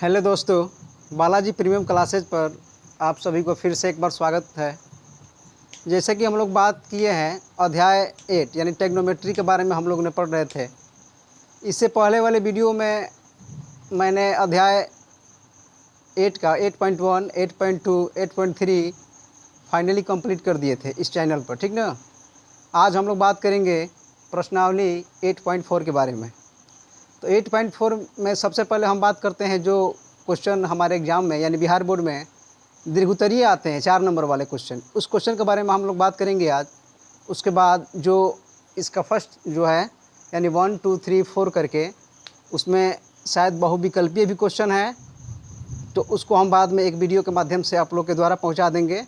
Hello दोस्तों, Balaji premium classes पर आप सभी को फिर से एक बार स्वागत है। जैसे कि हम लोग बात किए हैं अध्याय 8 यानी टेक्नोमेट्री के बारे में हम लोग ने पढ़ रहे थे। इससे पहले वाले वीडियो में मैंने अध्याय 8 का 8.1, 8.2, 8.3 फाइनली कंप्लीट कर दिए थे इस चैनल पर, ठीक ना। आज हम लोग बात करेंगे प्रश्नावली 8.4 के बारे में। तो 8.4 में सबसे पहले हम बात करते हैं जो क्वेश्चन हमारे एग्ज़ाम में यानी बिहार बोर्ड में दीर्घोत्तरीय आते हैं 4 नंबर वाले क्वेश्चन, उस क्वेश्चन के बारे में हम लोग बात करेंगे आज। उसके बाद जो इसका फर्स्ट जो है यानी 1, 2, 3, 4 करके उसमें शायद बहुविकल्पीय भी क्वेश्चन है, तो उसको हम बाद में एक वीडियो के माध्यम से आप लोग के द्वारा पहुँचा देंगे।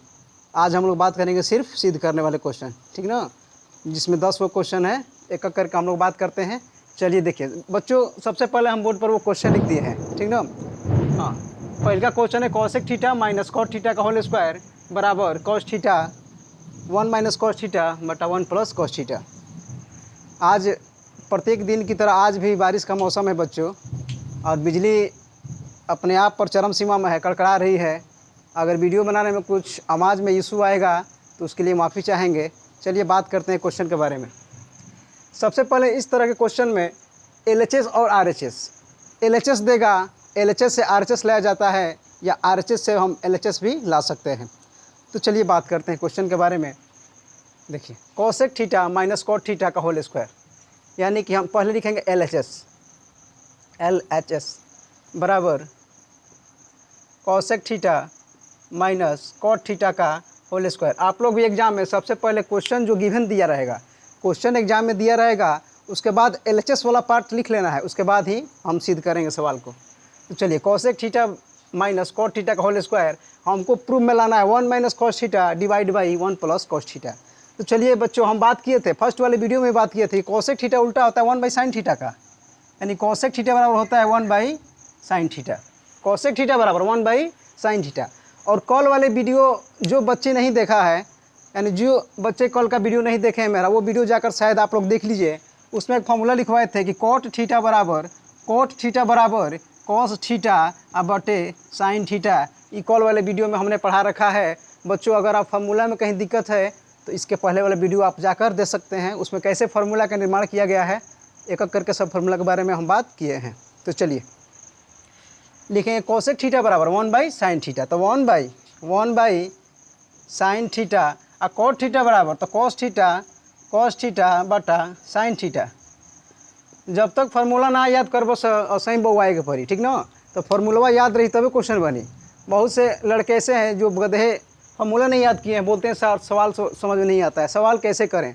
आज हम लोग बात करेंगे सिर्फ सिद्ध करने वाले क्वेश्चन, ठीक ना, जिसमें 10 वो क्वेश्चन है। एक एक करके हम लोग बात करते हैं। चलिए देखिए बच्चों, सबसे पहले हम बोर्ड पर वो क्वेश्चन लिख दिए हैं, ठीक ना। हाँ, पहला क्वेश्चन है cosec theta minus cot theta का होल स्क्वायर बराबर cos theta 1 minus cos theta बटा 1 प्लस कॉस थीटा। आज प्रत्येक दिन की तरह आज भी बारिश का मौसम है बच्चों, और बिजली अपने आप पर चरम सीमा में है, कड़कड़ा रही है। अगर वीडियो बनाने में कुछ आवाज़ में इशू आएगा तो उसके लिए माफ़ी चाहेंगे। चलिए बात करते हैं क्वेश्चन के बारे में। सबसे पहले इस तरह के क्वेश्चन में LHS और RHS, LHS देगा, LHS से RHS लाया जाता है, या RHS से हम LHS भी ला सकते हैं। तो चलिए बात करते हैं क्वेश्चन के बारे में। देखिए cosec theta minus cot theta का होल स्क्वायर, यानी कि हम पहले लिखेंगे LHS बराबर cosec theta minus cot theta का होल स्क्वायर। आप लोग भी एग्जाम में सबसे पहले क्वेश्चन जो गिवन दिया रहेगा, क्वेश्चन एग्जाम में दिया रहेगा, उसके बाद LHS वाला पार्ट लिख लेना है, उसके बाद ही हम सिद्ध करेंगे सवाल को। तो चलिए cosec theta minus cot theta का होल स्क्वायर हमको प्रूफ में लाना है 1 minus cos theta divide by 1 plus cos theta. तो चलिए बच्चों, हम बात किए थे फर्स्ट वाले वीडियो में बात किए थे, कॉसेक थीटा उल्टा होता है 1 बाई साइन थीटा का, यानी कॉसेक थीटा बराबर होता है 1 by sine theta. Cosec theta बराबर 1 बाई साइन थीटा। और कल वाले वीडियो जो बच्चे नहीं देखा है, यानी जो बच्चे कल का वीडियो नहीं देखे हैं मेरा, वो वीडियो जाकर शायद आप लोग देख लीजिए। उसमें एक फॉर्मूला लिखवाए थे कि कॉट थीटा बराबर कॉस थीटा बटे साइन थीटा। ये कल वाले वीडियो में हमने पढ़ा रखा है बच्चों। अगर आप फार्मूला में कहीं दिक्कत है तो इसके पहले वाला वीडियो आप जाकर दे सकते हैं, उसमें कैसे फार्मूला का निर्माण किया गया है एक एक करके सब फार्मूला के बारे में हम बात किए हैं। तो चलिए लिखेंगे कॉसेक थीटा बराबर 1 बाई साइन थीटा, तो 1 बाई साइन थीटा, और कॉट थीटा बराबर तो कॉस थीटा बटा साइन थीटा। जब तक फार्मूला ना याद करबो सही बउआए के पड़ी, ठीक ना। तो फार्मूला याद रही तभी क्वेश्चन बनी। बहुत से लड़के ऐसे हैं जो गधे फार्मूला नहीं याद किए हैं, बोलते हैं सर सवाल समझ में नहीं आता है, सवाल कैसे करें।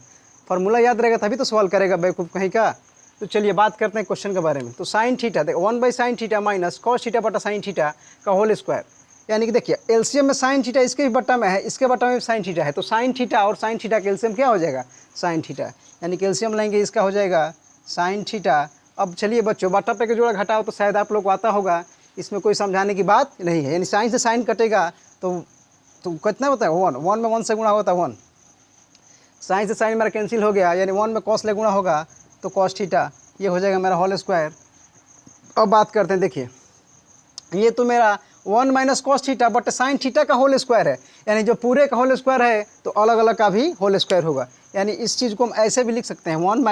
फार्मूला याद रहेगा तभी तो सवाल करेगा बेवकूफ़ कहीं का। तो चलिए बात करते हैं क्वेश्चन के बारे में। तो साइन थीटा देखो 1 by sine theta minus cos theta बटा साइन थीटा का होल स्क्वायर, यानी कि देखिए एलसीएम में साइन थीटा इसके भी बट्टा में है, इसके बट्टा में भी साइन थीटा है, तो साइन थीटा और साइन थीटा का एलसीएम क्या हो जाएगा, साइन थीटा, यानी कि एलसीएम लेंगे इसका हो जाएगा साइन थीटा। अब चलिए बच्चों, बट्टा पे के जोड़ा घटाओ तो शायद आप लोग को आता होगा, इसमें कोई समझाने की बात नहीं है। यानी साइन से साइन कटेगा तो कितना होता है 1 में 1 से गुणा होता है 1, साइन से साइन मेरा कैंसिल हो गया, यानी 1 में कॉस ले गुणा होगा तो कॉस थीटा, ये हो जाएगा मेरा होल स्क्वायर। अब बात करते हैं, देखिए ये तो मेरा 1 minus cos theta but sign theta का होल स्क्वायर है, यानी जो पूरे का होल स्क्वायर है तो अलग अलग का भी होल स्क्वायर होगा। यानी इस चीज़ को हम ऐसे भी लिख सकते हैं 1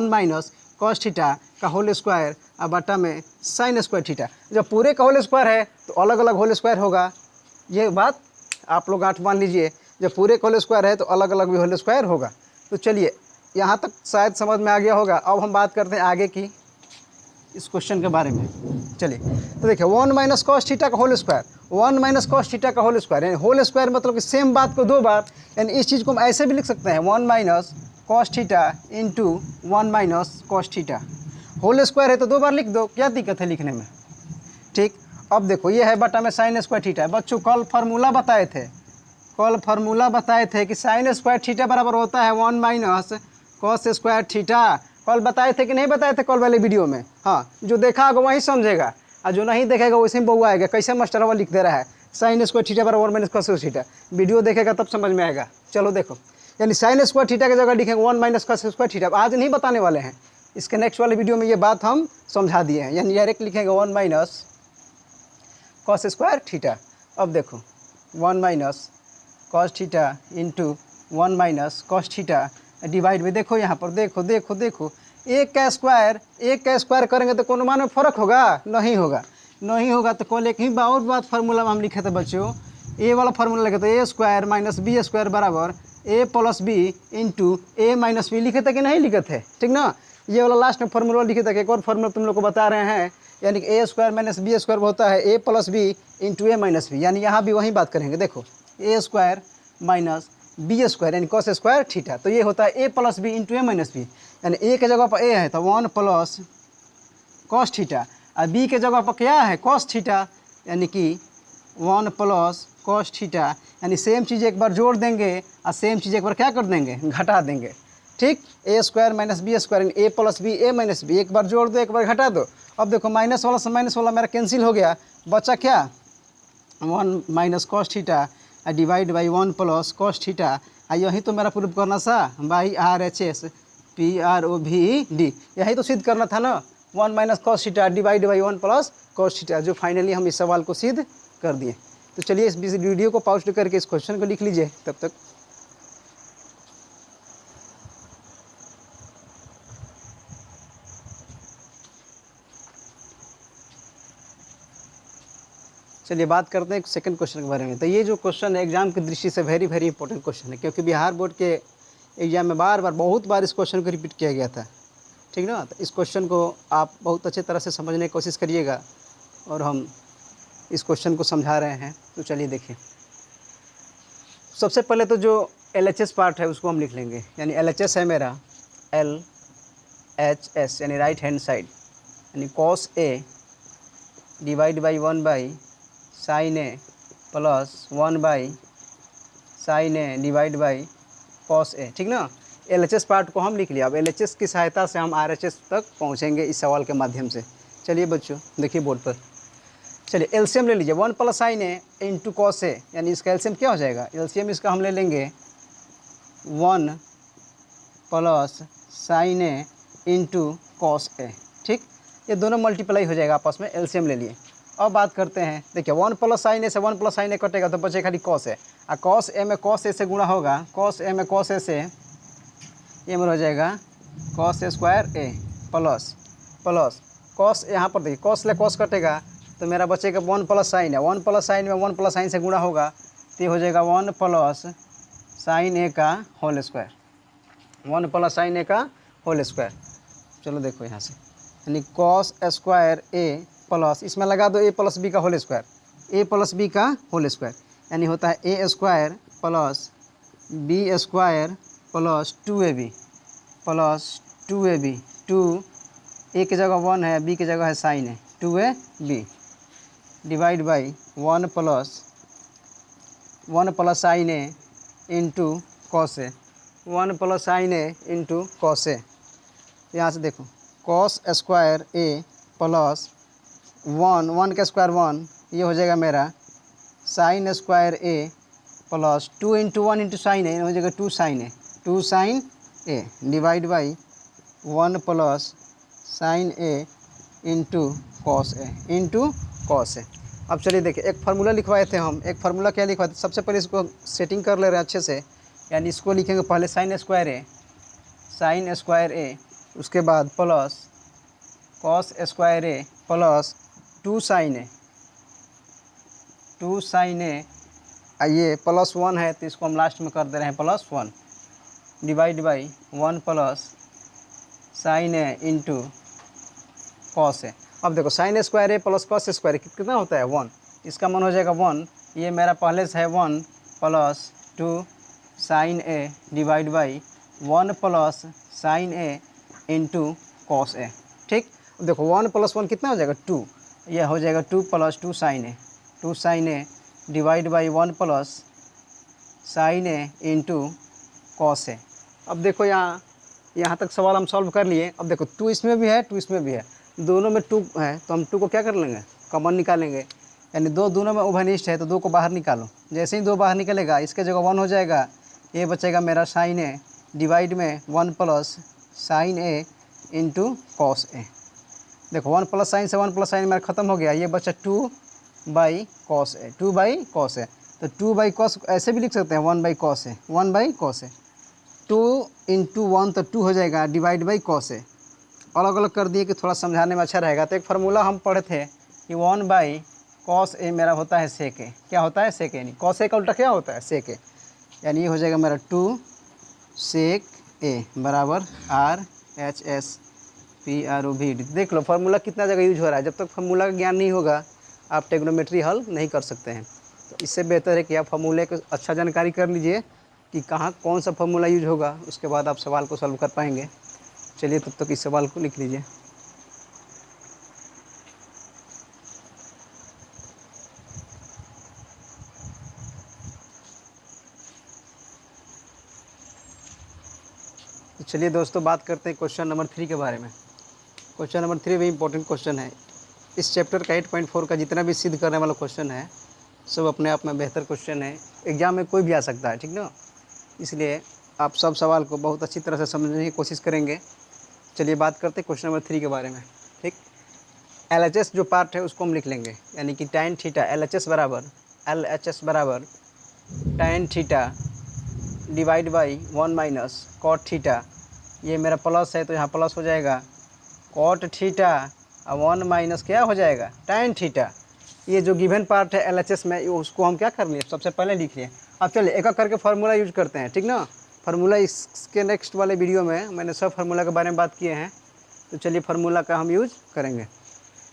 माइनस कॉस थीटा का होल स्क्वायर और बटा में साइन स्क्वायर थीटा। जब पूरे का होल स्क्वायर है तो अलग अलग होल स्क्वायर होगा, ये बात आप लोग गांठ मान लीजिए। जब पूरे का होल स्क्वायर है तो अलग अलग भी होल स्क्वायर होगा। तो चलिए यहाँ तक शायद समझ में आ गया होगा। अब हम बात करते हैं आगे की इस क्वेश्चन के बारे में। चलिए तो देखिए 1 माइनस कॉस थीटा का whole square, 1 minus cos theta का होल स्क्वायर, यानी होल स्क्वायर मतलब कि सेम बात को दो बार, यानी इस चीज़ को हम ऐसे भी लिख सकते हैं 1 minus cos theta into 1 minus cos theta. Whole square है तो दो बार लिख दो, क्या दिक्कत है लिखने में, ठीक। अब देखो ये है बटा में साइन स्क्वायर थीटा। बच्चों कल फार्मूला बताए थे कि साइन स्क्वायर थीटा बराबर होता है 1 माइनस कॉस स्क्वायर थीटा। कल बताए थे कि नहीं बताए थे कल वाले वीडियो में? हाँ, जो देखा होगा वही समझेगा, और जो नहीं देखेगा वैसे ही बउआ आएगा, कैसे मास्टर लिख दे रहा है साइन स्क्वायर थीटा बराबर 1 minus cos square theta. Video देखेगा तब समझ में आएगा। चलो देखो, यानी साइन स्क्वायर थीटा की जगह लिखेंगे 1 माइनस कॉस स्क्वायर थीटा। आज नहीं बताने वाले हैं, इसके नेक्स्ट वाले वीडियो में ये बात हम समझा दिए हैं। यानी डायरेक्ट लिखेंगे 1 माइनस कॉस स्क्वायर थीटा। अब देखो 1 minus cos theta into 1 minus cos theta divide में, देखो यहाँ पर देखो देखो देखो, एक का स्क्वायर करेंगे तो कौन मान में फ़र्क होगा? नहीं होगा, नहीं होगा। तो कल एक ही और बात फार्मूला में हम लिखे थे बच्चों, ए वाला फार्मूला लिखे थे, ए स्क्वायर माइनस बी स्क्वायर बराबर ए प्लस बी इंटू ए माइनस बी, लिखे थे कि नहीं लिखे थे? ठीक ना, ये वाला लास्ट में फार्मूला लिखे थे। एक और फार्मूला तुम लोग को बता रहे हैं, यानी कि ए स्क्वायर माइनस बी स्क्वायर होता है ए प्लस बी इंटू ए माइनस बी, यानी यहाँ भी वही बात करेंगे। देखो ए स्क्वायर माइनस बी स्क्वायर यानी कॉस स्क्वायर थीटा, तो ये होता है ए प्लस बी इंटू ए माइनस बी, यानी ए के जगह पर ए है तो 1 प्लस कॉस थीटा, और बी के जगह पर क्या है? कॉस थीटा, यानी कि 1 प्लस कॉस थीटा, यानी सेम चीज़ एक बार जोड़ देंगे और सेम चीज़ एक बार क्या कर देंगे? घटा देंगे। ठीक, ए square minus B square a plus B A minus B, एक बार जोड़ दो एक बार घटा दो। अब देखो माइनस वाला से माइनस वाला मेरा कैंसिल हो गया, बचा क्या? 1 minus cos theta divide by 1 plus cos theta, यही तो मेरा प्रूफ करना था बाई RHS PROVD, यही तो सिद्ध करना था ना, 1 minus cos theta divide by 1 plus cos theta, जो फाइनली हम इस सवाल को सिद्ध कर दिए। तो चलिए इस वीडियो को पॉज करके इस क्वेश्चन को लिख लीजिए तब तक। चलिए बात करते हैं सेकंड क्वेश्चन के बारे में। तो ये जो क्वेश्चन है एग्जाम की दृष्टि से वेरी वेरी इंपॉर्टेंट क्वेश्चन है, क्योंकि बिहार बोर्ड के एग्जाम में बहुत बार इस क्वेश्चन को रिपीट किया गया था। ठीक ना, तो इस क्वेश्चन को आप बहुत अच्छे तरह से समझने की कोशिश करिएगा, और हम इस क्वेश्चन को समझा रहे हैं। तो चलिए देखिए, सबसे पहले तो जो LHS पार्ट है उसको हम लिख लेंगे, यानी LHS है मेरा LHS यानी राइट हैंड साइड, यानी cos a divide by 1 by sine a plus 1 by sine a divide by cos a. ठीक ना, LHS पार्ट को हम लिख लिया। अब LHS की सहायता से हम RHS तक पहुंचेंगे इस सवाल के माध्यम से। चलिए बच्चों देखिए बोर्ड पर, चलिए एलसीएम ले लीजिए, 1 plus sine a into cos ए, यानी इसका एलसीएम क्या हो जाएगा? एलसीएम इसका हम ले लेंगे 1 plus sine a into cos a. ठीक, ये दोनों मल्टीप्लाई हो जाएगा आपस में, एलसीएम ले लिए। अब बात करते हैं, देखिए 1 प्लस साइन ए से 1 प्लस साइन ए कटेगा तो बचे खाली कॉस ए, और कॉस ए में कॉस ए से गुणा होगा, कॉस ए में कॉस ए से ये में हो जाएगा cos A square a plus cos, यहाँ पर देखिए कॉस ले कॉस कटेगा तो मेरा बचेगा 1 प्लस साइन है, 1 प्लस साइन में 1 प्लस साइन से गुणा होगा तो ये हो जाएगा 1 प्लस साइन ए का होल स्क्वायर, 1 प्लस साइन ए का होल स्क्वायर। चलो देखो यहाँ से, यानी कॉस स्क्वायर ए प्लस, इसमें लगा दो ए प्लस बी का whole square, a plus b का होल स्क्वायर, यानी होता है a square plus b square plus 2ab plus 2ab, 2 a की जगह 1 है, बी की जगह है साइन है, 2ab divide by 1 plus sine a into cos a, 1 plus sine a into cos a. यहाँ से देखो कॉस स्क्वायर ए प्लस 1 का स्क्वायर 1, ये हो जाएगा मेरा sine square a plus 2 into 1 into sine a, हो जाएगा 2 sine a, 2 sine a divide by 1 plus sine a into cos a. अब चलिए देखिए, एक फार्मूला लिखवाए थे हम, एक फार्मूला क्या लिखवाए थे? सबसे पहले इसको सेटिंग कर ले रहे हैं अच्छे से, यानी इसको लिखेंगे पहले साइन स्क्वायर ए, उसके बाद plus cos square a plus 2 sine ए, ये प्लस 1 है तो इसको हम लास्ट में कर दे रहे हैं plus 1 divide by 1 plus sine a into cos a. अब देखो sine square a plus cos square कितना होता है? 1, इसका मान हो जाएगा 1, ये मेरा पहले से है 1 plus 2 sine a divide by 1 plus sine a into cos a. ठीक, देखो 1 प्लस 1 कितना हो जाएगा? 2, यह हो जाएगा 2 plus 2 sine a divide by 1 plus sine a into cos a. अब देखो यहाँ तक सवाल हम सॉल्व कर लिए। अब देखो 2 इसमें भी है 2 इसमें भी है, दोनों में 2 है तो हम 2 को क्या कर लेंगे? कॉमन निकालेंगे, यानी दोनों में उभयनिष्ठ है तो 2 को बाहर निकालो। जैसे ही 2 बाहर निकलेगा इसके जगह 1 हो जाएगा, ये बचेगा मेरा साइन ए डिवाइड में 1 plus sine a into cos ए। देखो 1 प्लस साइन से 1 प्लस साइन मेरा ख़त्म हो गया, ये बचा 2 by cos a, 2 by cos a. तो 2 बाई कॉस ऐसे भी लिख सकते हैं, 1 by cos a, 1 by cos a. 2 into 1 तो 2 हो जाएगा, डिवाइड बाई कॉस ए। अलग अलग कर दिए कि थोड़ा समझाने में अच्छा रहेगा। तो एक फार्मूला हम पढ़े थे कि 1 बाई कॉस ए मेरा होता है सेक ए। क्या होता है? सेक ए। नहीं, कॉस ए का उल्टा क्या होता है? सेक ए। यानी ये हो जाएगा मेरा 2 सेक ए बराबर RHS PROV। देख लो फार्मूला कितना जगह यूज हो रहा है। जब तक फार्मूला का ज्ञान नहीं होगा आप ट्रिग्नोमेट्री हल नहीं कर सकते हैं। तो इससे बेहतर है कि आप फार्मूले को अच्छा जानकारी कर लीजिए कि कहाँ कौन सा फार्मूला यूज होगा, उसके बाद आप सवाल को सॉल्व कर पाएंगे। चलिए तब तक इस सवाल को लिख लीजिए। तो चलिए दोस्तों बात करते हैं क्वेश्चन नंबर 3 के बारे में। क्वेश्चन नंबर 3 भी इंपॉर्टेंट क्वेश्चन है। इस चैप्टर का 8.4 का जितना भी सिद्ध करने वाला क्वेश्चन है सब अपने आप में बेहतर क्वेश्चन है। एग्जाम में कोई भी आ सकता है, ठीक ना। इसलिए आप सब सवाल को बहुत अच्छी तरह से समझने की कोशिश करेंगे। चलिए बात करते हैं क्वेश्चन नंबर 3 के बारे में। ठीक, LHS जो पार्ट है उसको हम लिख लेंगे, यानी कि tan थीटा LHS बराबर tan theta divide by 1 minus cot theta. ये मेरा प्लस है तो यहाँ प्लस हो जाएगा कॉट थीटा और 1 माइनस क्या हो जाएगा? tan theta. ये जो गिवन पार्ट है LHS में उसको हम क्या कर लिए? सबसे पहले लिख लिए। अब चलिए एक एक करके फार्मूला यूज करते हैं, ठीक ना। फार्मूला इसके नेक्स्ट वाले वीडियो में मैंने सब फार्मूला के बारे में बात किए हैं। तो चलिए फार्मूला का हम यूज करेंगे।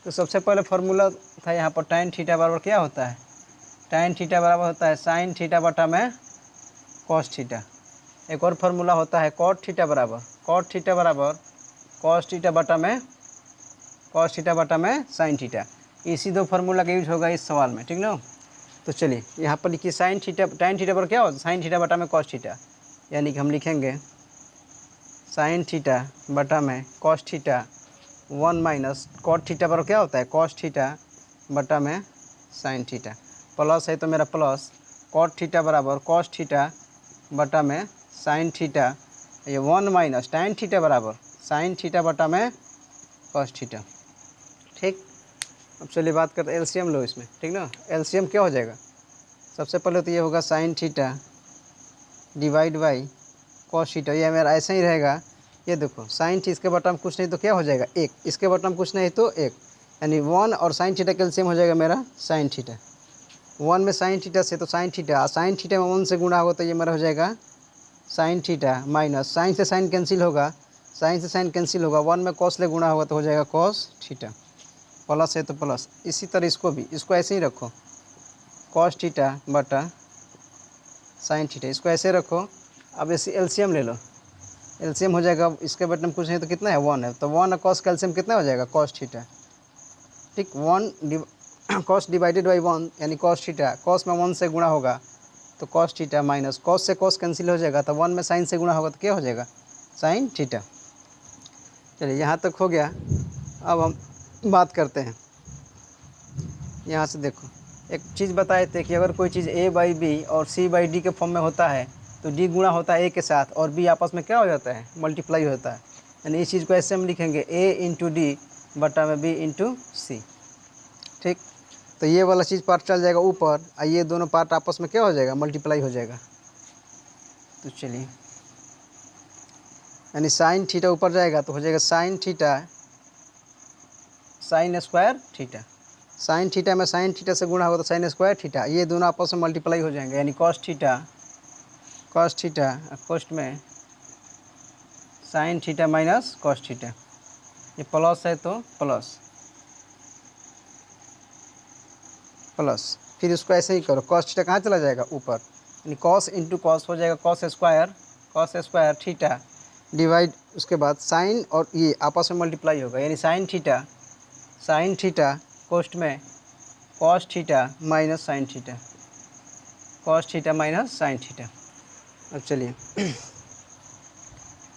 तो सबसे पहले फार्मूला था यहाँ पर tan थीटा बराबर क्या होता है? tan थीटा बराबर होता है sin थीटा बटा में cos थीटा। एक और फार्मूला होता है cot थीटा बराबर cos थीटा बटा में sin थीटा। इसी दो फार्मूला का यूज होगा इस सवाल में, ठीक ना। तो चलिए यहाँ पर लिखिए tan थीटा पर क्या होता है? sin थीटा बटा में cos थीटा, यानी कि हम लिखेंगे sin थीटा बटा में cos theta 1 minus cot theta पर क्या होता है? cos थीटा बटा में sin थीटा। प्लस है तो मेरा प्लस cot थीटा बराबर cos थीटा बटा में sin थीटा। ये 1 माइनस tan थीटा बराबर sin थीटा बटा में cos थीटा। ठीक, अब चलिए बात करते हैं एलसीएम लो इसमें, ठीक ना। एलसीएम क्या हो जाएगा? सबसे पहले तो ये होगा sin theta divide by cos theta. ये मेरा ऐसा ही रहेगा। ये देखो sin थीटा इसके बटा में कुछ नहीं तो क्या हो जाएगा? 1। इसके बटा में कुछ नहीं तो 1, यानी 1 और sin थीटा का एलसीएम हो जाएगा मेरा sin थीटा। 1 में sin थीटा से तो sin थीटा, sin थीटा में 1 से गुणा होगा तो ये मेरा हो जाएगा sin थीटा माइनस sin से sin कैंसिल होगा, 1 में cos ले गुणा होगा तो हो जाएगा cos थीटा। प्लस है तो प्लस। इसी तरह इसको ऐसे ही रखो cos थीटा बटा sin थीटा, इसको ऐसे रखो। अब ऐसे एलसीएम ले लो, एलसीएम हो जाएगा। इसके बटन में कुछ नहीं तो कितना है? 1 है, तो 1 और cos का एलसीएम कितना हो जाएगा? cos theta. ठीक, 1 cos डिवाइडेड बाई 1 यानी cos थीटा। cos में 1 से गुणा होगा तो cos थीटा माइनस cos से cos कैंसिल हो जाएगा, तो 1 में sin से गुणा होगा तो क्या हो जाएगा? sin theta. चलिए यहाँ तक हो गया। अब हम बात करते हैं यहाँ से। देखो एक चीज़ बताए थे कि अगर कोई चीज़ a/b और c/d के फॉर्म में होता है तो d गुणा होता है a के साथ और b आपस में क्या हो जाता है? मल्टीप्लाई होता है। यानी इस चीज़ को ऐसे हम लिखेंगे a इंटू डी बटा में b इंटू सी। ठीक, तो ये वाला चीज़ पार्ट चल जाएगा ऊपर और ये दोनों पार्ट आपस में क्या हो जाएगा? मल्टीप्लाई हो जाएगा। तो चलिए यानी sin थीटा ऊपर जाएगा तो हो जाएगा sin theta sin square theta. sin theta में sin थीटा से गुणा होगा तो sin स्क्वायर थीटा। ये दोनों आपस में मल्टीप्लाई हो जाएंगे, यानी cos थीटा कोस्ट में sin theta minus cos theta. ये प्लस है तो प्लस, फिर इसको ऐसे ही करो। cos थीटा कहाँ चला जाएगा? ऊपर, यानी cos इंटू cos हो जाएगा cos स्क्वायर थीटा डिवाइड उसके बाद sin और ये आपस में मल्टीप्लाई होगा, यानी sin थीटा कोस्ट में cos theta minus sin theta, cos theta minus sin theta. अब चलिए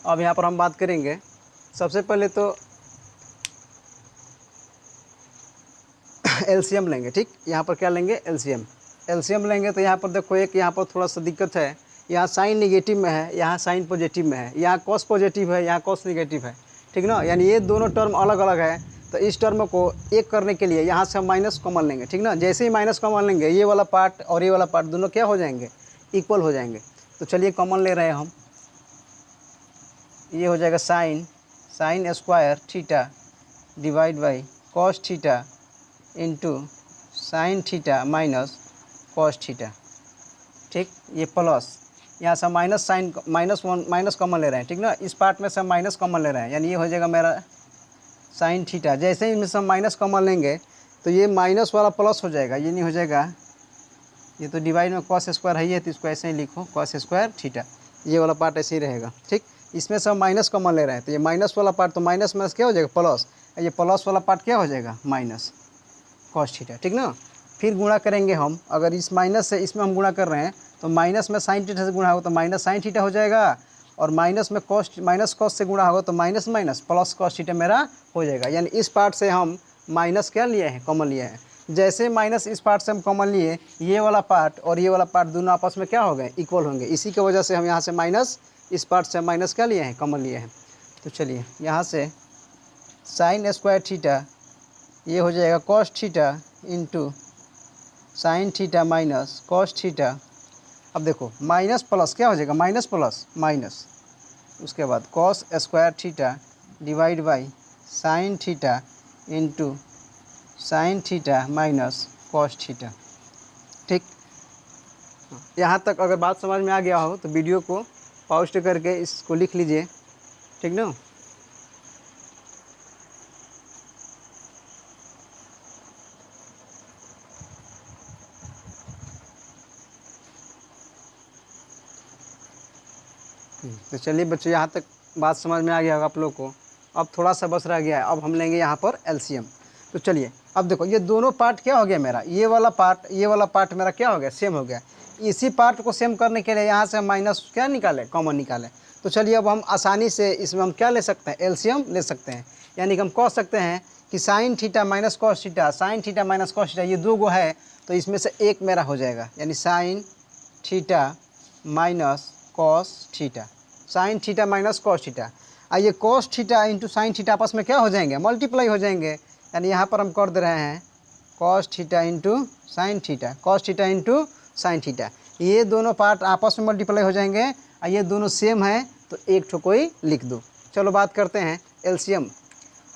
अब यहाँ पर हम बात करेंगे। सबसे पहले तो एलसीएम लेंगे। ठीक, यहाँ पर क्या लेंगे? एलसीएम लेंगे। तो यहाँ पर देखो एक यहाँ पर थोड़ा सा दिक्कत है। यहाँ साइन नेगेटिव में है, यहाँ साइन पॉजिटिव में है, यहाँ कॉस पॉजिटिव है, यहाँ कॉस नेगेटिव है, ठीक ना। यानी ये दोनों टर्म अलग अलग है। तो इस टर्म को एक करने के लिए यहाँ से हम माइनस कॉमन लेंगे, ठीक ना। जैसे ही माइनस कॉमन लेंगे ये वाला पार्ट और ये वाला पार्ट दोनों क्या हो जाएंगे, इक्वल हो जाएंगे। तो चलिए कॉमन ले रहे हैं हम, ये हो जाएगा sign square theta divide by cos theta into sine theta minus cos theta, ठीक। ये प्लस यहाँ से माइनस कॉमन ले रहे हैं, ठीक ना। इस पार्ट में से हम माइनस कॉमन ले रहे हैं, यानी ये हो जाएगा मेरा साइन थीटा। जैसे ही इनमें से हम माइनस कॉमन लेंगे तो ये माइनस वाला प्लस हो जाएगा, ये नहीं हो जाएगा, ये तो डिवाइड में कॉस स्क्वायर है, ये तो इसको ऐसे ही लिखो कॉस स्क्वायर थीटा, ये वाला पार्ट ऐसे ही रहेगा, ठीक। इसमें से हम माइनस कॉमन ले रहे हैं तो ये माइनस वाला पार्ट, तो माइनस में क्या हो जाएगा प्लस, ये प्लस वाला पार्ट क्या हो जाएगा माइनस कॉस थीटा, ठीक ना। फिर गुणा करेंगे हम, अगर इस माइनस से इसमें हम गुणा कर रहे हैं तो माइनस में साइन थीटा से गुणा होगा तो माइनस साइन थीटा हो जाएगा, और माइनस में माइनस कॉस से गुणा होगा तो minus minus plus cos theta मेरा हो जाएगा। यानी इस पार्ट से हम माइनस क्या लिए हैं, कॉमन लिए हैं। जैसे माइनस इस पार्ट से हम कॉमन लिए, ये वाला पार्ट और ये वाला पार्ट दोनों आपस में क्या हो गए, इक्वल होंगे। इसी की वजह से हम यहाँ से माइनस, इस पार्ट से माइनस क्या लिए हैं, कॉमन लिए हैं। तो चलिए यहाँ से साइन स्क्वायर थीटा ये हो जाएगा cos theta into sine theta minus cos theta. अब देखो माइनस प्लस क्या हो जाएगा, माइनस प्लस माइनस, उसके बाद cos square theta divide by sine theta into sine theta minus cos theta, ठीक। यहाँ तक अगर बात समझ में आ गया हो तो वीडियो को पॉज करके इसको लिख लीजिए, ठीक ना। तो चलिए बच्चों, यहाँ तक बात समझ में आ गया होगा आप लोग को। अब थोड़ा सा बस रह गया है, अब हम लेंगे यहाँ पर एलसीएम। तो चलिए अब देखो ये दोनों पार्ट क्या हो गया मेरा, ये वाला पार्ट मेरा क्या हो गया, सेम हो गया। इसी पार्ट को सेम करने के लिए यहाँ से हम माइनस क्या निकालें, कॉमन निकालें। तो चलिए अब हम आसानी से इसमें हम क्या ले सकते हैं, एलसीएम ले सकते हैं। यानी कि हम कह सकते हैं कि sign theta minus cos theta, sine theta minus cos theta ये दो गो है, तो इसमें से एक मेरा हो जाएगा, यानी sine theta minus cos theta, sine theta minus cos theta. ये cos theta into sine theta आपस में क्या हो जाएंगे, मल्टीप्लाई हो जाएंगे। यानी यहाँ पर हम कर दे रहे हैं cos theta into sine theta, cos theta into sine theta. ये दोनों पार्ट आपस में मल्टीप्लाई हो जाएंगे, और ये दोनों सेम है तो एक ठो कोई लिख दो। चलो बात करते हैं एलसीएम।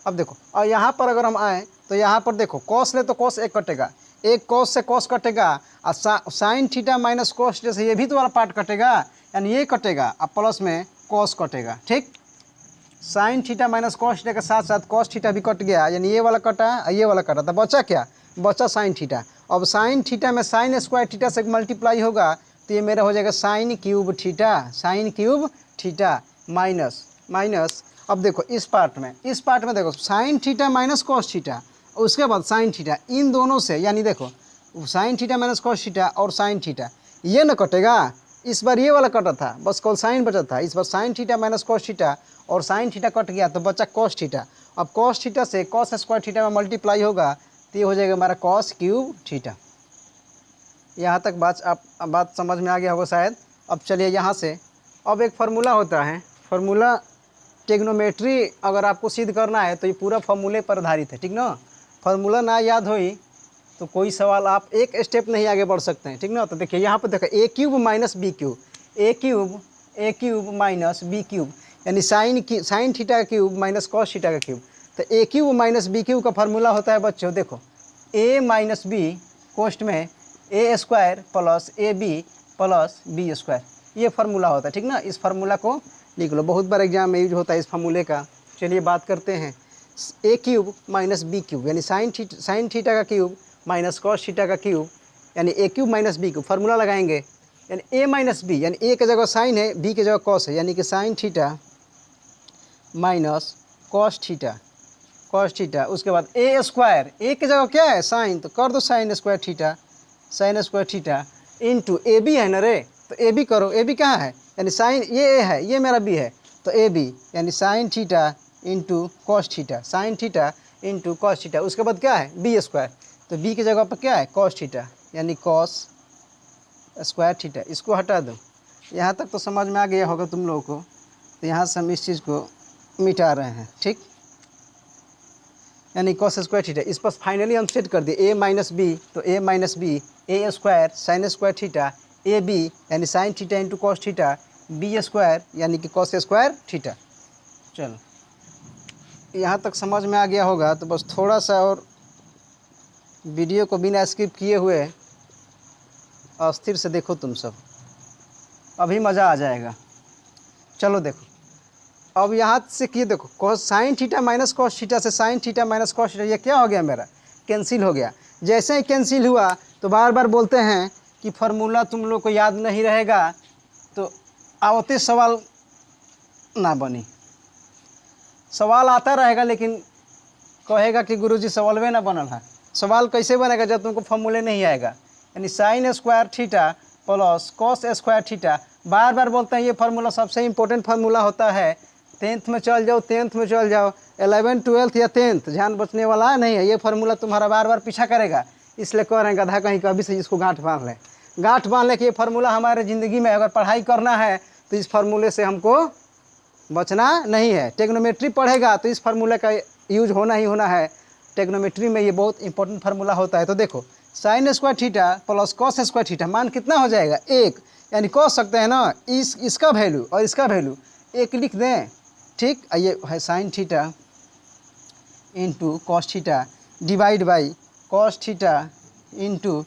अब देखो, और यहाँ पर अगर हम आए तो यहाँ पर देखो कॉस ले तो कॉस एक कटेगा, एक कॉस से कॉस कटेगा, और sine theta minus cos theta से ये भी तो वाला पार्ट कटेगा, यानी ये कटेगा, अब प्लस में कॉस कटेगा, ठीक। Sign theta minus cos theta के साथ साथ कॉस थीटा भी कट गया, यानी ये वाला कटा और ये वाला कटा, तो बचा क्या, बचा साइन थीटा। अब साइन थीटा में साइन स्क्वायर थीटा से मल्टीप्लाई होगा तो ये मेरा हो जाएगा sine cube theta, sine cube theta minus minus. अब देखो इस पार्ट में देखो sign theta minus cos theta, उसके बाद साइन थीटा, इन दोनों से यानी देखो sign theta minus cos theta और साइन थीटा ये न कटेगा। इस बार ये वाला कटा था, बस कॉल साइन बचा था, इस बार sine theta minus cos theta और साइन थीटा कट गया तो बचा कॉस थीटा। अब कॉस थीटा से कॉस स्क्वायर थीटा में मल्टीप्लाई होगा तो ये हो जाएगा हमारा कॉस क्यूब थीटा। यहाँ तक बात समझ में आ गया होगा शायद। अब चलिए यहाँ से, अब एक फार्मूला होता है, फार्मूला ट्रिग्नोमेट्री अगर आपको सिद्ध करना है तो ये पूरा फार्मूले पर आधारित है, ठीक ना। फार्मूला ना याद होई तो कोई सवाल आप एक स्टेप नहीं आगे बढ़ सकते हैं, ठीक ना। तो देखिए यहाँ पर देखो a cube minus b cube, a cube minus b cube, यानी साइन थीटा का क्यूब माइनस कॉस थीटा का क्यूब। तो a cube minus b cube का फार्मूला होता है बच्चों, देखो ए माइनस बी कोष्ट में a square plus a b plus b square, ये फार्मूला होता है, ठीक ना। इस फार्मूला को लिख लो, बहुत बार एग्जाम में यूज होता है इस फार्मूले का। चलिए बात करते हैं a cube minus b cube, यानी साइन थीटा का क्यूब माइनस कॉस थीटा का क्यूब, यानी a cube minus b cube. Formula लगाएंगे, यानी ए माइनस बी, यानी ए की जगह साइन है, बी की जगह कॉस है, यानी कि sign theta minus cos theta. उसके बाद ए स्क्वायर, ए की जगह क्या है साइन, तो कर दो sine square theta into A B है ना रे, तो ए बी करो, ए बी कहाँ है, यानी साइन ये ए है, ये मेरा बी है, तो ए बी यानी sine theta into cos theta, sine theta into cos theta. उसके बाद क्या है बी स्क्वायर, तो बी की जगह पर क्या है कॉस थीटा, यानी कॉस स्क्वायर थीटा। इसको हटा दो। यहाँ तक तो समझ में आ गया होगा तुम लोगों को। तो यहाँ से हम इस चीज़ को मिटा रहे हैं, ठीक। यानी कॉस स्क्वायर थीटा। इस पर फाइनली हम सेट कर दिए ए माइनस बी, तो a minus b a square sine square theta a b यानी sine theta into cos theta b square यानी कि कॉस स्क्वायर थीटा। चलो यहाँ तक समझ में आ गया होगा, तो बस थोड़ा सा और वीडियो को बिना स्किप किए हुए अस्थिर से देखो तुम सब, अभी मज़ा आ जाएगा। चलो देखो, अब यहाँ से किए देखो, cos sine theta minus cos theta से sine theta minus cos theta, ये क्या हो गया मेरा, कैंसिल हो गया। जैसे ही कैंसिल हुआ तो बार बार बोलते हैं कि फार्मूला तुम लोग को याद नहीं रहेगा, तो आवते सवाल ना बनी। सवाल आता रहेगा लेकिन कहेगा कि गुरुजी सवालवे ना बनल है। सवाल कैसे बनेगा जब तुमको फार्मूले नहीं आएगा। यानी sine square theta plus cos square theta, बार बार बोलते हैं ये फार्मूला सबसे इंपॉर्टेंट फार्मूला होता है। 10th में चल जाओ, 10th में चल जाओ, 11th 12th या 10th, ध्यान बचने वाला नहीं है। ये फार्मूला तुम्हारा बार बार पीछा करेगा, इसलिए कह रहे हैं गधा कहीं कभी से इसको गांठ बांध लें। गांठ बांध लें कि ये फार्मूला हमारे ज़िंदगी में अगर पढ़ाई करना है तो इस फार्मूले से हमको बचना नहीं है। टेक्नोमेट्री पढ़ेगा तो इस फार्मूले का यूज होना ही होना है। टेक्नोमेट्री में ये बहुत इंपॉर्टेंट फार्मूला होता है। तो देखो sine square theta plus cos square theta, मान कितना हो जाएगा 1, यानी कह सकते हैं ना इसका वैल्यू और इसका वैल्यू 1 लिख दें। ठीक, ये है sign theta into cos theta divide by cos theta into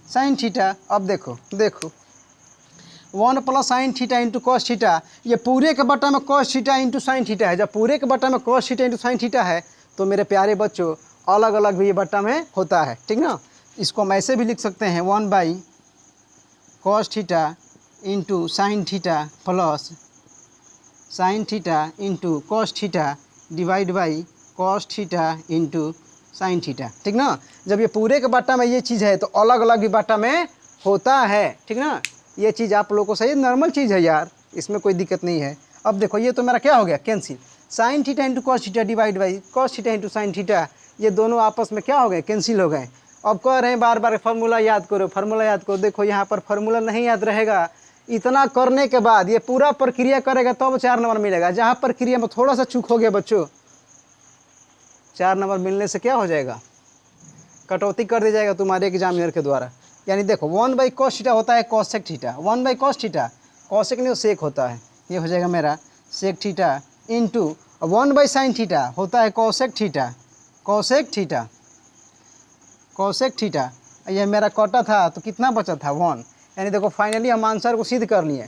sine theta. अब देखो 1 plus sign theta into cos theta, ये पूरे के बट्टा में cos theta into sine theta है। जब पूरे के बट्टा में cos theta into sine theta है तो मेरे प्यारे बच्चों अलग अलग भी ये बट्टा में होता है, ठीक ना। इसको हम ऐसे भी लिख सकते हैं 1 by cos theta into sine theta plus sign theta into cos theta divide by cos theta into sine theta, ठीक ना। जब ये पूरे के बट्टा में ये चीज़ है तो अलग अलग भी बट्टा में होता है, ठीक ना। ये चीज़ आप लोगों को सही नॉर्मल चीज़ है यार, इसमें कोई दिक्कत नहीं है। अब देखो ये तो मेरा क्या हो गया cancel, sign theta into cos theta divide by cos theta into sine theta, ये दोनों आपस में क्या हो गए, कैंसिल हो गए। अब कह रहे हैं बार बार फार्मूला याद करो, फार्मूला याद करो। देखो यहाँ पर फार्मूला नहीं याद रहेगा, इतना करने के बाद ये पूरा प्रक्रिया करेगा तब 4 नंबर मिलेगा। जहाँ प्रक्रिया में थोड़ा सा चूक हो गया बच्चों, 4 नंबर मिलने से क्या हो जाएगा, कटौती कर दी जाएगा तुम्हारे एग्जामिनर के द्वारा। यानी देखो 1 बाई कॉस थीटा होता है cosec theta, 1 by cos theta, cosec नहीं सेक होता है, ये हो जाएगा मेरा sec theta into 1 by sine theta होता है cosec theta, cosec theta, cosec theta. ये मेरा कटा था तो कितना बचा था 1। यानी देखो फाइनली हम आंसर को सिद्ध कर लिए।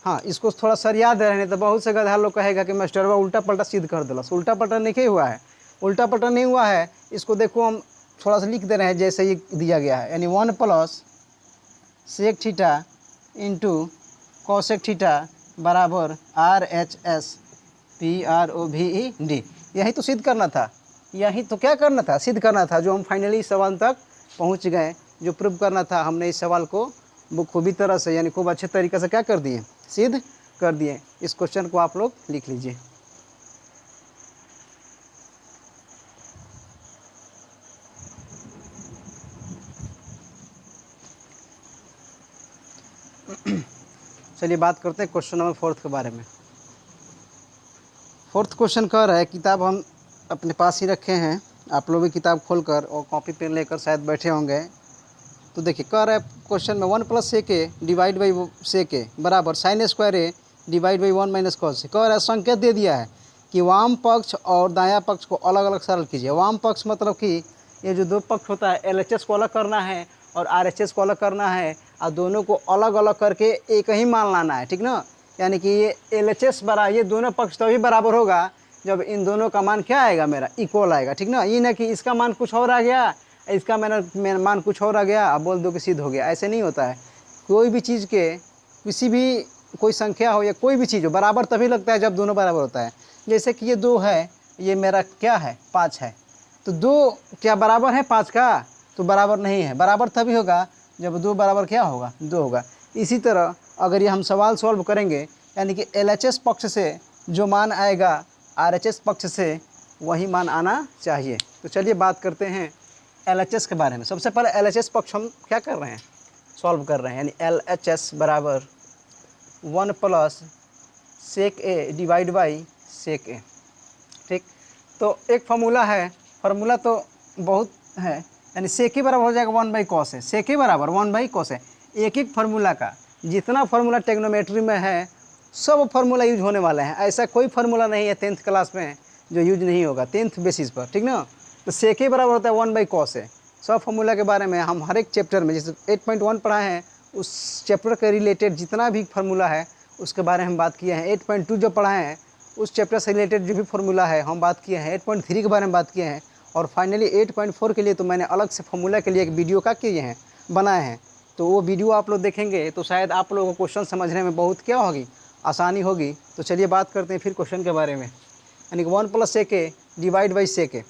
हाँ, इसको थोड़ा सर याद रहने तो बहुत से गधा लोग कहेगा कि मास्टरवा उल्टा पल्टा सिद्ध कर दिला। उल्टा पल्टा नहीं हुआ है, उल्टा पल्टा नहीं हुआ है। इसको देखो हम थोड़ा सा लिख दे रहे हैं जैसे ये दिया गया है। यानी 1 plus sec theta into cosec theta बराबर RHS PROVED। यही तो सिद्ध करना था, यही तो क्या करना था, सिद्ध करना था। जो हम फाइनली इस सवाल तक पहुंच गए, जो प्रूव करना था, हमने इस सवाल को खूबी तरह से यानी खूब अच्छे तरीके से क्या कर दिए, सिद्ध कर दिए। इस क्वेश्चन को आप लोग लिख लीजिए। चलिए बात करते हैं क्वेश्चन नंबर 4 के बारे में। 4th क्वेश्चन कह रहा है, किताब हम अपने पास ही रखे हैं, आप लोग भी किताब खोलकर और कॉपी पेन लेकर शायद बैठे होंगे। तो देखिए कह रहा है क्वेश्चन में 1 plus sec a divide by sec a बराबर sine square a divide by 1 minus cos. कह रहा है संकेत दे दिया है कि वाम पक्ष और दायां पक्ष को अलग अलग सरल कीजिए। वाम पक्ष मतलब कि ये जो दो पक्ष होता है LHS को अलग करना है और RHS को अलग करना है, और दोनों को अलग अलग करके एक ही मान लाना है, ठीक ना। यानी कि ये LHS बराबर, ये दोनों पक्ष तभी बराबर होगा जब इन दोनों का मान क्या आएगा, मेरा इक्वल आएगा, ठीक ना। ये ना कि इसका मान कुछ और आ गया, इसका मेरा मान कुछ और आ गया, अब बोल दो कि सिद्ध हो गया, ऐसे नहीं होता है। कोई भी चीज़ के किसी भी कोई संख्या हो या कोई भी चीज़ हो, बराबर तभी लगता है जब दोनों बराबर होता है। जैसे कि ये 2 है, ये मेरा क्या है 5 है, तो 2 क्या बराबर है 5 का, तो बराबर नहीं है। बराबर तभी होगा जब 2 बराबर क्या होगा, 2 होगा। इसी तरह अगर ये हम सवाल सॉल्व करेंगे, यानी कि LHS पक्ष से जो मान आएगा RHS पक्ष से वही मान आना चाहिए। तो चलिए बात करते हैं LHS के बारे में। सबसे पहले LHS पक्ष हम क्या कर रहे हैं, सॉल्व कर रहे हैं। यानी LHS बराबर 1 plus sec a divide by sec a, ठीक। तो एक फार्मूला है फार्मूला तो बहुत है, यानी सेक बराबर हो जाएगा 1/cos है, सेक बराबर 1/cos है। एक एक फार्मूला का जितना फार्मूला टेक्नोमेट्री में है सब फार्मूला यूज होने वाले हैं। ऐसा कोई फार्मूला नहीं है 10th क्लास में जो यूज नहीं होगा 10th बेसिस पर, ठीक ना। तो सेक बराबर होता है 1/cos है। सब फार्मूला के बारे में हम हर एक चैप्टर में, जैसे 8.1 पढ़ाए हैं उस चैप्टर के रिलेटेड जितना भी फार्मूला है उसके बारे में हम बात किए हैं। 8.2 जो पढ़ाए हैं उस चैप्टर से रिलेटेड जो भी फार्मूला है हम बात किए हैं। 8.3 के बारे में बात किए हैं और फाइनली 8.4 के लिए तो मैंने अलग से फार्मूला के लिए एक वीडियो का किए हैं, बनाए हैं। तो वो वीडियो आप लोग देखेंगे तो शायद आप लोगों को क्वेश्चन समझने में बहुत क्या होगी, आसानी होगी। तो चलिए बात करते हैं फिर क्वेश्चन के बारे में, यानी कि 1 + सेक डिवाइड बाई सेक।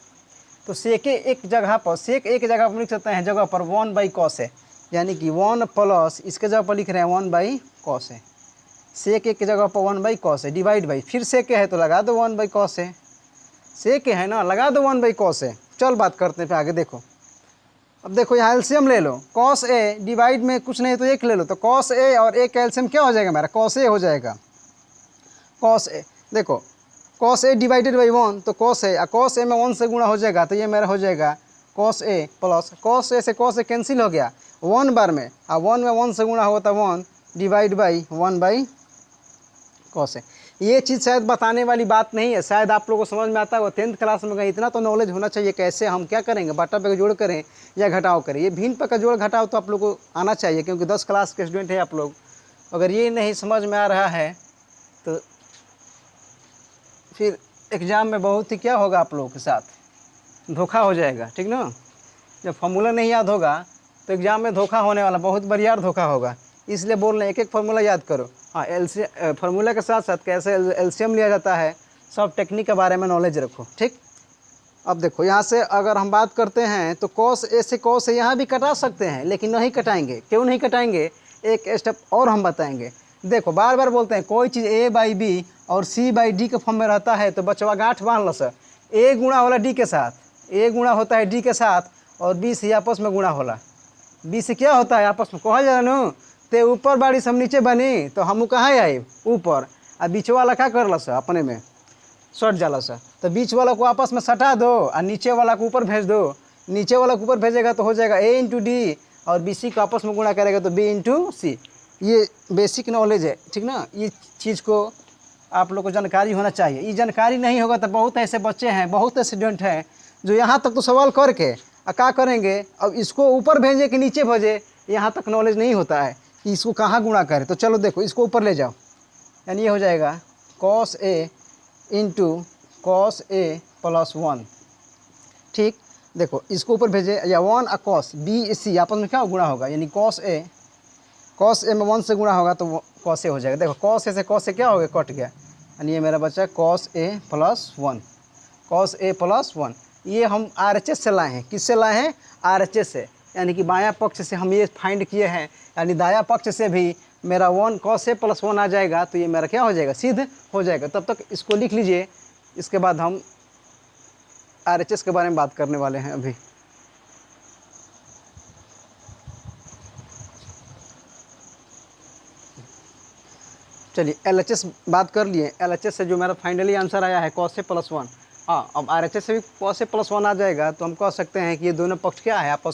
तो सेक एक जगह पर, सेक एक जगह पर लिख सकते हैं जगह पर 1/cos है, यानी कि 1 प्लस इसके जगह पर लिख रहे हैं 1/cos है। सेक एक जगह पर 1/cos है डिवाइड बाई, फिर सेक है तो लगा दो 1/cos है, सेक है ना लगा दो 1/cos है। चल बात करते हैं फिर आगे। देखो अब देखो यहाँ एलसीएम ले लो, cos a डिवाइड में कुछ नहीं तो 1 ले लो, तो cos a और a का एलसीएम क्या हो जाएगा मेरा, cos a हो जाएगा। cos a देखो cos a डिवाइडेड बाई 1 तो cos a, cos a में 1 से गुणा हो जाएगा तो ये मेरा हो जाएगा cos a plus cos a से cos a कैंसिल हो गया 1 बार में, और 1 में 1 से गुणा होता 1 डिवाइड बाई 1/cos a। ये चीज़ शायद बताने वाली बात नहीं है, शायद आप लोगों को समझ में आता है। वो 10th क्लास में गए, इतना तो नॉलेज होना चाहिए कैसे हम क्या करेंगे, बाटा पे का जोड़ करें या घटाव करें। ये भिन्न पे का जोड़ घटाव तो आप लोग को आना चाहिए, क्योंकि 10 क्लास के स्टूडेंट हैं आप लोग। अगर ये नहीं समझ में आ रहा है तो फिर एग्ज़ाम में बहुत ही क्या होगा, आप लोगों के साथ धोखा हो जाएगा, ठीक ना। जब फार्मूला नहीं याद होगा तो एग्ज़ाम में धोखा होने वाला, बहुत बरियार धोखा होगा। इसलिए बोल रहे हैं एक एक फार्मूला याद करो। हाँ, फार्मूला के साथ साथ कैसे एलसीएम लिया जाता है, सब टेक्निक के बारे में नॉलेज रखो, ठीक। अब देखो यहाँ से अगर हम बात करते हैं तो cos a से cos a यहाँ भी कटा सकते हैं, लेकिन नहीं कटाएंगे। क्यों नहीं कटाएंगे, एक स्टेप और हम बताएंगे। देखो बार बार बोलते हैं कोई चीज़ a/b और c/d के फॉर्म में रहता है तो बचवा गांठ बांध लो सर, a गुणा होला d के साथ, a गुणा होता है d के साथ और b से आपस में गुणा होला। b से क्या होता है आपस में कहा जा रहा ते ऊपर बाड़ी से हम नीचे बनी तो हम कहाँ आए ऊपर, आ बीच वाला क्या कर सा अपने में सट जाला सा, तो बीच वाला को आपस में सटा दो और नीचे वाला को ऊपर भेज दो। नीचे वाला को ऊपर भेजेगा तो हो जाएगा a × d और bc को आपस में गुणा करेगा तो b × c। ये बेसिक नॉलेज है, ठीक ना। ये चीज़ को आप लोग को जानकारी होना चाहिए। ये जानकारी नहीं होगा तो बहुत ऐसे बच्चे हैं, बहुत ऐसे स्टूडेंट हैं जो यहाँ तक तो सवाल करके क्या करेंगे, अब इसको ऊपर भेजे कि नीचे भेजे, यहाँ तक नॉलेज नहीं होता है कि इसको कहाँ गुणा करें। तो चलो देखो इसको ऊपर ले जाओ, यानी ये हो जाएगा cos a × cos a + 1, ठीक। देखो इसको ऊपर भेजे या 1 और cos b c आपस में क्या गुणा होगा, यानी cos a में 1 से गुणा होगा तो cos a हो जाएगा। देखो cos a से cos a क्या हो गया, कट गया, यानी ये मेरा बच्चा cos a + 1, cos a + 1। ये हम RHS से लाए हैं, किससे लाए हैं, RHS से, यानी कि बायां पक्ष से हम ये फाइंड किए हैं, यानी दायां पक्ष से भी मेरा 1 cos a + 1 आ जाएगा तो ये मेरा क्या हो जाएगा, सिद्ध हो जाएगा। तब तक इसको लिख लीजिए, इसके बाद हम RHS के बारे में बात करने वाले हैं अभी। चलिए LHS बात कर लिए। LHS से जो मेरा फाइनली आंसर आया है cos a + 1। हाँ, अब RHS से भी cos a + 1 आ जाएगा तो हम कह सकते हैं कि ये दोनों पक्ष क्या है, आपस